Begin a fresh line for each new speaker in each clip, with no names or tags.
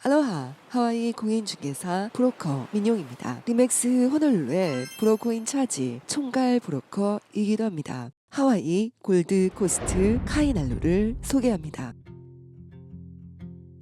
알로하, 하와이 공인중개사 브로커 민용입니다. 리맥스 호놀룰루의 브로커인 차지 총괄 브로커이기도 합니다. 하와이 골드 코스트 카이날루를 소개합니다.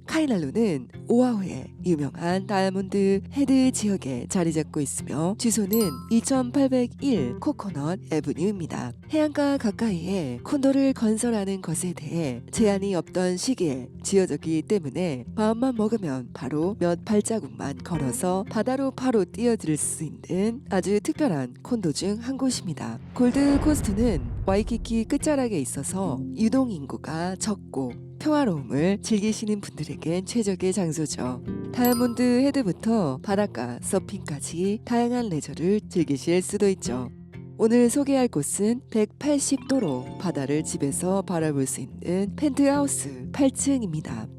카이날루는 오아후의 유명한 다이아몬드 헤드 지역에 자리 잡고 있으며 주소는 2801 코코넛 애브뉴입니다. 해안가 가까이에 콘도를 건설하는 것에 대해 제한이 없던 시기에 지어졌기 때문에 마음만 먹으면 바로 몇 발자국만 걸어서 바다로 바로 뛰어들 수 있는 아주 특별한 콘도 중 한 곳입니다. 골드 코스트는 와이키키 끝자락에 있어서 유동 인구가 적고 평화로움을 즐기시는 분들에겐 최적의 장소죠. 다이아몬드 헤드부터 바닷가 서핑까지 다양한 레저를 즐기실 수도 있죠. 오늘 소개할 곳은 180도로 바다를 집에서 바라볼 수 있는 펜트하우스 8층입니다.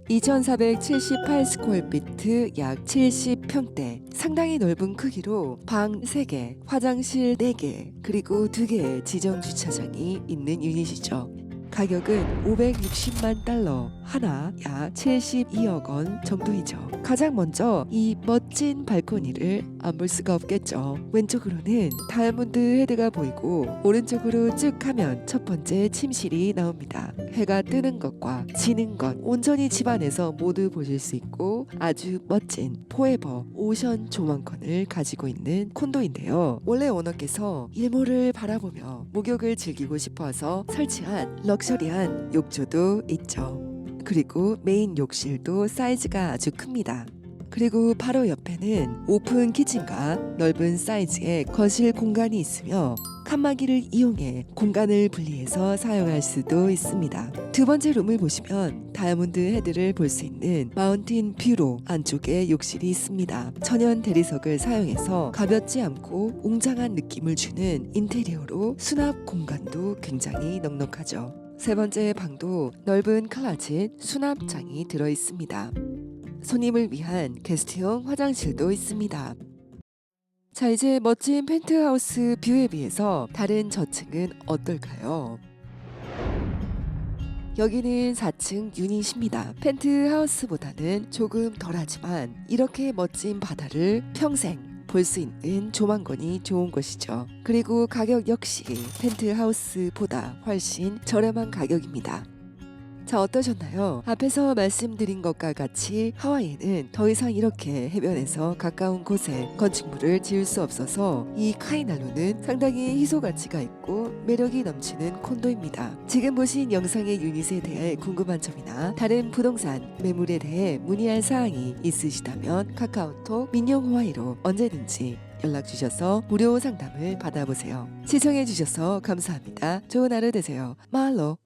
2478스퀘어피트 약 70평대, 상당히 넓은 크기로 방 3개, 화장실 4개, 그리고 2개의 지정 주차장이 있는 유닛이죠. 가격은 560만 달러, 하나 약 72억 원 정도이죠. 가장 먼저 이 멋진 발코니를 안 볼 수가 없겠죠. 왼쪽으로는 다이아몬드 헤드가 보이고 오른쪽으로 쭉 가면 첫 번째 침실이 나옵니다. 해가 뜨는 것과 지는 것 온전히 집안에서 모두 보실 수 있고 아주 멋진 포에버 오션 조망권을 가지고 있는 콘도인데요. 원래 오너께서 일몰을 바라보며 목욕을 즐기고 싶어서 설치한 럭셔리한 욕조도 있죠. 그리고 메인 욕실도 사이즈가 아주 큽니다. 그리고 바로 옆에는 오픈 키친과 넓은 사이즈의 거실 공간이 있으며 칸막이를 이용해 공간을 분리해서 사용할 수도 있습니다. 두 번째 룸을 보시면 다이아몬드 헤드를 볼 수 있는 마운틴 뷰로 안쪽에 욕실이 있습니다. 천연 대리석을 사용해서 가볍지 않고 웅장한 느낌을 주는 인테리어로 수납 공간도 굉장히 넉넉하죠. 세 번째 방도 넓은 클라짓 수납장이 들어 있습니다. 손님을 위한 게스트용 화장실도 있습니다. 자, 이제 멋진 펜트하우스 뷰에 비해서 다른 저층은 어떨까요? 여기는 4층 유닛입니다. 펜트하우스보다는 조금 덜하지만 이렇게 멋진 바다를 평생 볼 수 있는 조망권이 좋은 곳이죠. 그리고 가격 역시 펜트하우스보다 훨씬 저렴한 가격입니다. 자, 어떠셨나요? 앞에서 말씀드린 것과 같이 하와이는 더 이상 이렇게 해변에서 가까운 곳에 건축물을 지을 수 없어서 이 카이날루는 상당히 희소 가치가 있고 매력이 넘치는 콘도입니다. 지금 보신 영상의 유닛에 대해 궁금한 점이나 다른 부동산 매물에 대해 문의할 사항이 있으시다면 카카오톡 민용하와이로 언제든지 연락 주셔서 무료 상담을 받아보세요. 시청해 주셔서 감사합니다. 좋은 하루 되세요. 마할로.